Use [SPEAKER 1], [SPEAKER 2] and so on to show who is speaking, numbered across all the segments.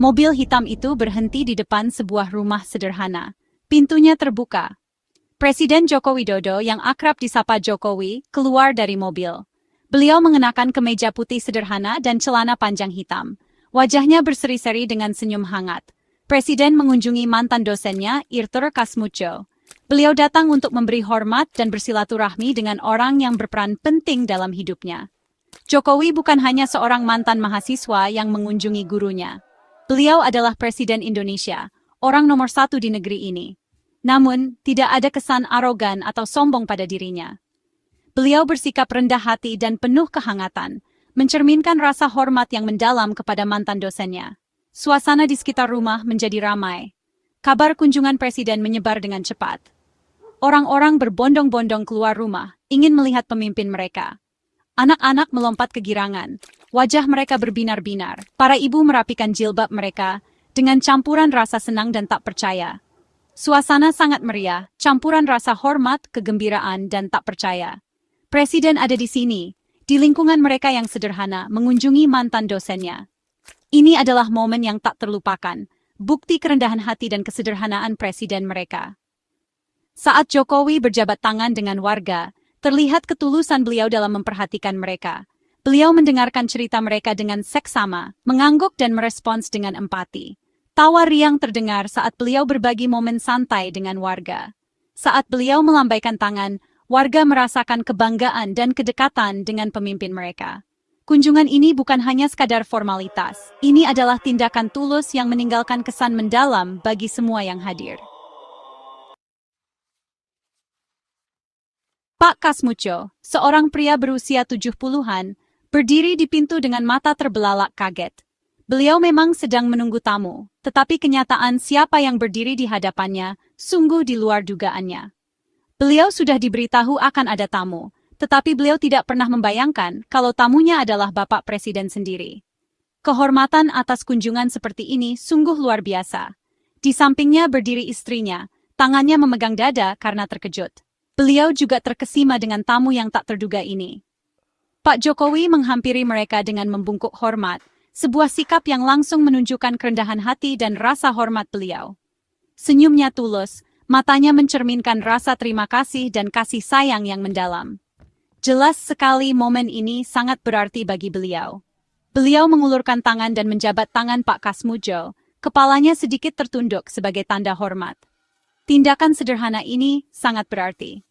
[SPEAKER 1] Mobil hitam itu berhenti di depan sebuah rumah sederhana. Pintunya terbuka. Presiden Joko Widodo yang akrab disapa Jokowi keluar dari mobil. Beliau mengenakan kemeja putih sederhana dan celana panjang hitam. Wajahnya berseri-seri dengan senyum hangat. Presiden mengunjungi mantan dosennya, Irtur Kasmuco. Beliau datang untuk memberi hormat dan bersilaturahmi dengan orang yang berperan penting dalam hidupnya. Jokowi bukan hanya seorang mantan mahasiswa yang mengunjungi gurunya. Beliau adalah Presiden Indonesia, orang nomor satu di negeri ini. Namun, tidak ada kesan arogan atau sombong pada dirinya. Beliau bersikap rendah hati dan penuh kehangatan, mencerminkan rasa hormat yang mendalam kepada mantan dosennya. Suasana di sekitar rumah menjadi ramai. Kabar kunjungan presiden menyebar dengan cepat. Orang-orang berbondong-bondong keluar rumah, ingin melihat pemimpin mereka. Anak-anak melompat kegirangan. Wajah mereka berbinar-binar. Para ibu merapikan jilbab mereka dengan campuran rasa senang dan tak percaya. Suasana sangat meriah, campuran rasa hormat, kegembiraan, dan tak percaya. Presiden ada di sini, di lingkungan mereka yang sederhana, mengunjungi mantan dosennya. Ini adalah momen yang tak terlupakan, bukti kerendahan hati dan kesederhanaan presiden mereka. Saat Jokowi berjabat tangan dengan warga, terlihat ketulusan beliau dalam memperhatikan mereka. Beliau mendengarkan cerita mereka dengan seksama, mengangguk dan merespons dengan empati. Tawa riang terdengar saat beliau berbagi momen santai dengan warga. Saat beliau melambaikan tangan, warga merasakan kebanggaan dan kedekatan dengan pemimpin mereka. Kunjungan ini bukan hanya sekadar formalitas. Ini adalah tindakan tulus yang meninggalkan kesan mendalam bagi semua yang hadir. Pak Kasmuco, seorang pria berusia 70-an, berdiri di pintu dengan mata terbelalak kaget. Beliau memang sedang menunggu tamu, tetapi kenyataan siapa yang berdiri di hadapannya sungguh di luar dugaannya. Beliau sudah diberitahu akan ada tamu, tetapi beliau tidak pernah membayangkan kalau tamunya adalah Bapak Presiden sendiri. Kehormatan atas kunjungan seperti ini sungguh luar biasa. Di sampingnya berdiri istrinya, tangannya memegang dada karena terkejut. Beliau juga terkesima dengan tamu yang tak terduga ini. Pak Jokowi menghampiri mereka dengan membungkuk hormat, sebuah sikap yang langsung menunjukkan kerendahan hati dan rasa hormat beliau. Senyumnya tulus, matanya mencerminkan rasa terima kasih dan kasih sayang yang mendalam. Jelas sekali momen ini sangat berarti bagi beliau. Beliau mengulurkan tangan dan menjabat tangan Pak Kasmuco, kepalanya sedikit tertunduk sebagai tanda hormat. Tindakan sederhana ini sangat berarti.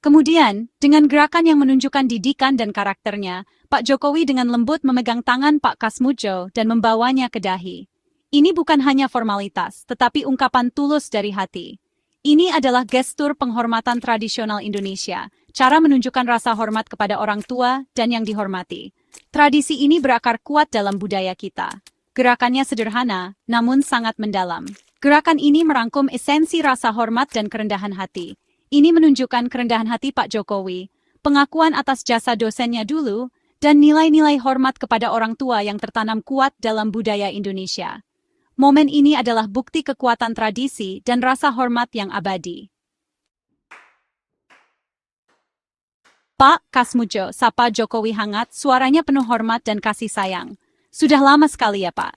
[SPEAKER 1] Kemudian, dengan gerakan yang menunjukkan didikan dan karakternya, Pak Jokowi dengan lembut memegang tangan Pak Kasmuco dan membawanya ke dahi. Ini bukan hanya formalitas, tetapi ungkapan tulus dari hati. Ini adalah gestur penghormatan tradisional Indonesia, cara menunjukkan rasa hormat kepada orang tua dan yang dihormati. Tradisi ini berakar kuat dalam budaya kita. Gerakannya sederhana, namun sangat mendalam. Gerakan ini merangkum esensi rasa hormat dan kerendahan hati. Ini menunjukkan kerendahan hati Pak Jokowi, pengakuan atas jasa dosennya dulu, dan nilai-nilai hormat kepada orang tua yang tertanam kuat dalam budaya Indonesia. Momen ini adalah bukti kekuatan tradisi dan rasa hormat yang abadi. Pak Kasmuco, sapa Jokowi hangat, suaranya penuh hormat dan kasih sayang. Sudah lama sekali ya Pak.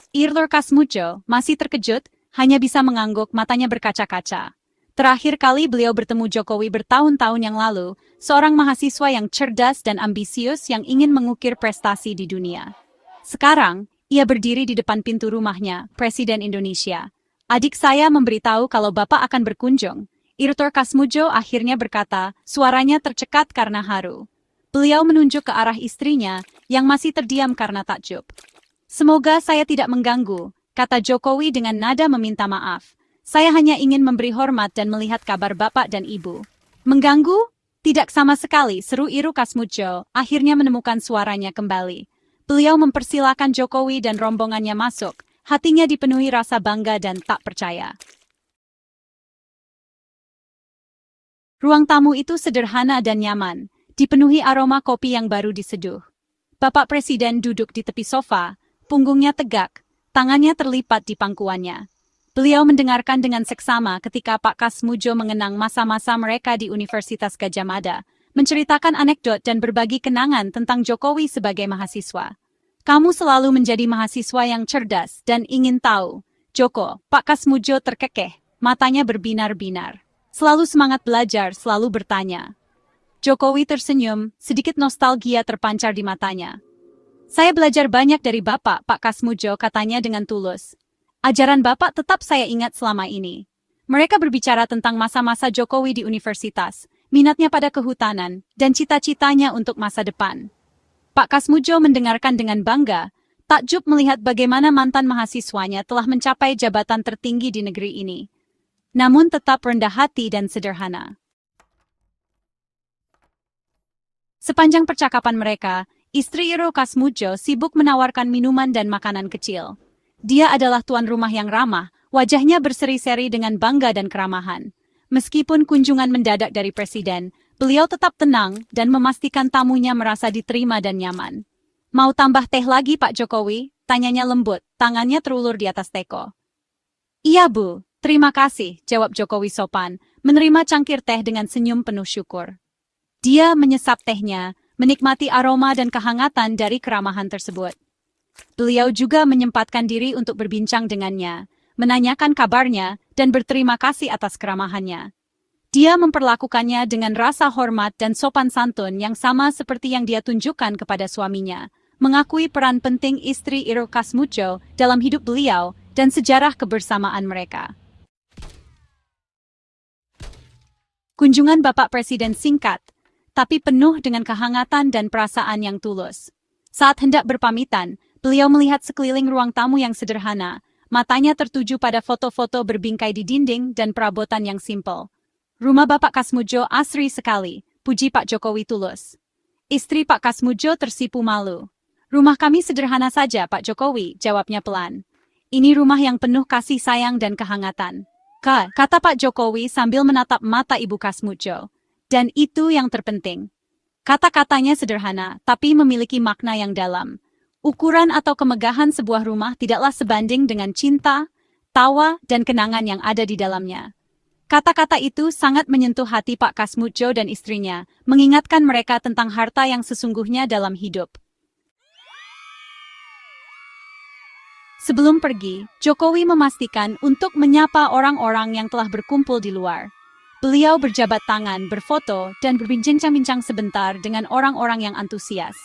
[SPEAKER 1] Irtur Kasmuco masih terkejut, hanya bisa mengangguk, matanya berkaca-kaca. Terakhir kali beliau bertemu Jokowi bertahun-tahun yang lalu, seorang mahasiswa yang cerdas dan ambisius yang ingin mengukir prestasi di dunia. Sekarang, ia berdiri di depan pintu rumahnya, Presiden Indonesia. Adik saya memberitahu kalau Bapak akan berkunjung. Irtur Kasmuco akhirnya berkata, suaranya tercekat karena haru. Beliau menunjuk ke arah istrinya, yang masih terdiam karena takjub. Semoga saya tidak mengganggu, kata Jokowi dengan nada meminta maaf. Saya hanya ingin memberi hormat dan melihat kabar Bapak dan Ibu. Mengganggu? Tidak sama sekali, seru Irtur Kasmuco, akhirnya menemukan suaranya kembali. Beliau mempersilakan Jokowi dan rombongannya masuk, hatinya dipenuhi rasa bangga dan tak percaya. Ruang tamu itu sederhana dan nyaman, dipenuhi aroma kopi yang baru diseduh. Bapak Presiden duduk di tepi sofa, punggungnya tegak, tangannya terlipat di pangkuannya. Beliau mendengarkan dengan seksama ketika Pak Kasmuco mengenang masa-masa mereka di Universitas Gadjah Mada, menceritakan anekdot dan berbagi kenangan tentang Jokowi sebagai mahasiswa. Kamu selalu menjadi mahasiswa yang cerdas dan ingin tahu. Joko, Pak Kasmudjo terkekeh, matanya berbinar-binar. Selalu semangat belajar, selalu bertanya. Jokowi tersenyum, sedikit nostalgia terpancar di matanya. Saya belajar banyak dari Bapak, Pak Kasmudjo, katanya dengan tulus. Ajaran Bapak tetap saya ingat selama ini. Mereka berbicara tentang masa-masa Jokowi di universitas, minatnya pada kehutanan, dan cita-citanya untuk masa depan. Pak Kasmudjo mendengarkan dengan bangga, takjub melihat bagaimana mantan mahasiswanya telah mencapai jabatan tertinggi di negeri ini. Namun tetap rendah hati dan sederhana. Sepanjang percakapan mereka, istri Iro Kasmudjo sibuk menawarkan minuman dan makanan kecil. Dia adalah tuan rumah yang ramah, wajahnya berseri-seri dengan bangga dan keramahan. Meskipun kunjungan mendadak dari presiden, beliau tetap tenang dan memastikan tamunya merasa diterima dan nyaman. Mau tambah teh lagi, Pak Jokowi? Tanyanya lembut, tangannya terulur di atas teko. Iya, Bu. Terima kasih, jawab Jokowi sopan, menerima cangkir teh dengan senyum penuh syukur. Dia menyesap tehnya, menikmati aroma dan kehangatan dari keramahan tersebut. Beliau juga menyempatkan diri untuk berbincang dengannya, menanyakan kabarnya, dan berterima kasih atas keramahannya. Dia memperlakukannya dengan rasa hormat dan sopan santun yang sama seperti yang dia tunjukkan kepada suaminya, mengakui peran penting istri Iro Kasmudjo dalam hidup beliau dan sejarah kebersamaan mereka. Kunjungan Bapak Presiden singkat, tapi penuh dengan kehangatan dan perasaan yang tulus. Saat hendak berpamitan, beliau melihat sekeliling ruang tamu yang sederhana, matanya tertuju pada foto-foto berbingkai di dinding dan perabotan yang simpel. Rumah Bapak Kasmudjo asri sekali, puji Pak Jokowi tulus. Istri Pak Kasmudjo tersipu malu. Rumah kami sederhana saja, Pak Jokowi, jawabnya pelan. Ini rumah yang penuh kasih sayang dan kehangatan. Kata Pak Jokowi sambil menatap mata Ibu Kasmudjo. Dan itu yang terpenting. Kata-katanya sederhana, tapi memiliki makna yang dalam. Ukuran atau kemegahan sebuah rumah tidaklah sebanding dengan cinta, tawa, dan kenangan yang ada di dalamnya. Kata-kata itu sangat menyentuh hati Pak Kasmudjo dan istrinya, mengingatkan mereka tentang harta yang sesungguhnya dalam hidup. Sebelum pergi, Jokowi memastikan untuk menyapa orang-orang yang telah berkumpul di luar. Beliau berjabat tangan, berfoto, dan berbincang-bincang sebentar dengan orang-orang yang antusias.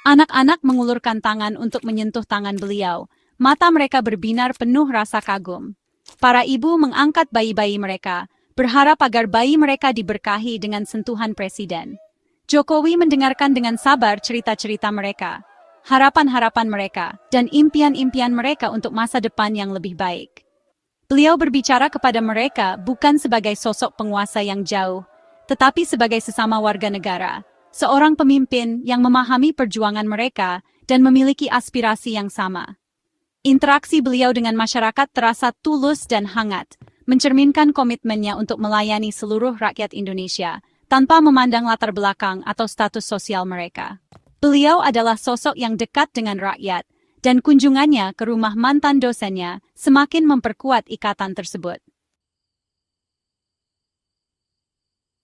[SPEAKER 1] Anak-anak mengulurkan tangan untuk menyentuh tangan beliau. Mata mereka berbinar penuh rasa kagum. Para ibu mengangkat bayi-bayi mereka, berharap agar bayi mereka diberkahi dengan sentuhan presiden. Jokowi mendengarkan dengan sabar cerita-cerita mereka, harapan-harapan mereka, dan impian-impian mereka untuk masa depan yang lebih baik. Beliau berbicara kepada mereka bukan sebagai sosok penguasa yang jauh, tetapi sebagai sesama warga negara, seorang pemimpin yang memahami perjuangan mereka dan memiliki aspirasi yang sama. Interaksi beliau dengan masyarakat terasa tulus dan hangat, mencerminkan komitmennya untuk melayani seluruh rakyat Indonesia, tanpa memandang latar belakang atau status sosial mereka. Beliau adalah sosok yang dekat dengan rakyat, dan kunjungannya ke rumah mantan dosennya semakin memperkuat ikatan tersebut.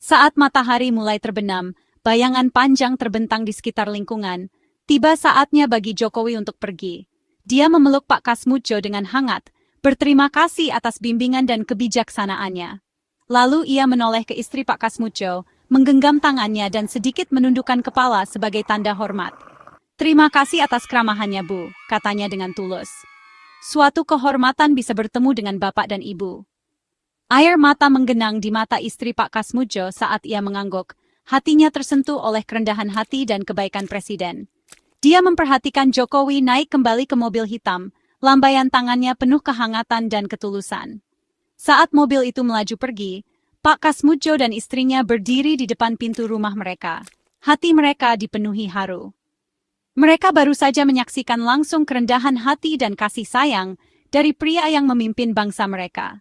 [SPEAKER 1] Saat matahari mulai terbenam, bayangan panjang terbentang di sekitar lingkungan. Tiba saatnya bagi Jokowi untuk pergi. Dia memeluk Pak Kasmudjo dengan hangat, berterima kasih atas bimbingan dan kebijaksanaannya. Lalu ia menoleh ke istri Pak Kasmudjo, menggenggam tangannya dan sedikit menundukkan kepala sebagai tanda hormat. Terima kasih atas keramahannya, Bu, katanya dengan tulus. Suatu kehormatan bisa bertemu dengan Bapak dan Ibu. Air mata menggenang di mata istri Pak Kasmudjo saat ia mengangguk. Hatinya tersentuh oleh kerendahan hati dan kebaikan presiden. Dia memperhatikan Jokowi naik kembali ke mobil hitam, lambaian tangannya penuh kehangatan dan ketulusan. Saat mobil itu melaju pergi, Pak Kasmudjo dan istrinya berdiri di depan pintu rumah mereka. Hati mereka dipenuhi haru. Mereka baru saja menyaksikan langsung kerendahan hati dan kasih sayang dari pria yang memimpin bangsa mereka.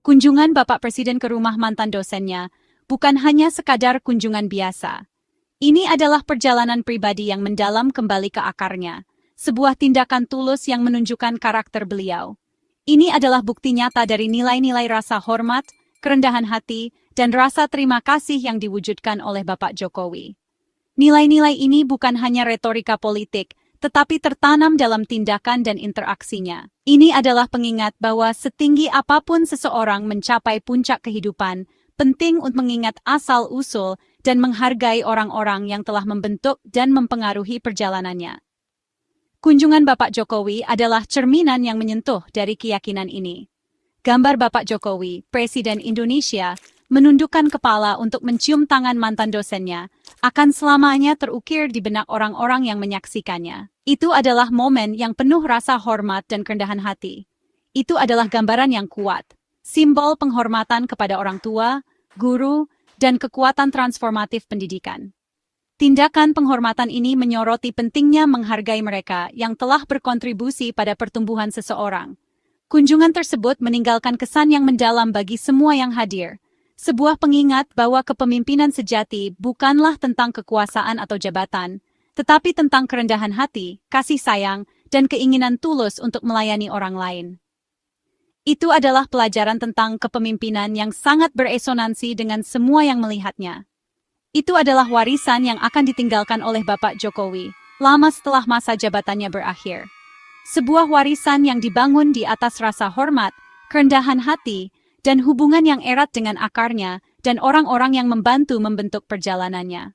[SPEAKER 1] Kunjungan Bapak Presiden ke rumah mantan dosennya bukan hanya sekadar kunjungan biasa. Ini adalah perjalanan pribadi yang mendalam kembali ke akarnya, sebuah tindakan tulus yang menunjukkan karakter beliau. Ini adalah bukti nyata dari nilai-nilai rasa hormat, kerendahan hati, dan rasa terima kasih yang diwujudkan oleh Bapak Jokowi. Nilai-nilai ini bukan hanya retorika politik, tetapi tertanam dalam tindakan dan interaksinya. Ini adalah pengingat bahwa setinggi apapun seseorang mencapai puncak kehidupan, penting untuk mengingat asal-usul dan menghargai orang-orang yang telah membentuk dan mempengaruhi perjalanannya. Kunjungan Bapak Jokowi adalah cerminan yang menyentuh dari keyakinan ini. Gambar Bapak Jokowi, Presiden Indonesia, menundukkan kepala untuk mencium tangan mantan dosennya, akan selamanya terukir di benak orang-orang yang menyaksikannya. Itu adalah momen yang penuh rasa hormat dan kerendahan hati. Itu adalah gambaran yang kuat, simbol penghormatan kepada orang tua, guru, dan kekuatan transformatif pendidikan. Tindakan penghormatan ini menyoroti pentingnya menghargai mereka yang telah berkontribusi pada pertumbuhan seseorang. Kunjungan tersebut meninggalkan kesan yang mendalam bagi semua yang hadir. Sebuah pengingat bahwa kepemimpinan sejati bukanlah tentang kekuasaan atau jabatan, tetapi tentang kerendahan hati, kasih sayang, dan keinginan tulus untuk melayani orang lain. Itu adalah pelajaran tentang kepemimpinan yang sangat beresonansi dengan semua yang melihatnya. Itu adalah warisan yang akan ditinggalkan oleh Bapak Jokowi lama setelah masa jabatannya berakhir. Sebuah warisan yang dibangun di atas rasa hormat, kerendahan hati, dan hubungan yang erat dengan akarnya dan orang-orang yang membantu membentuk perjalanannya.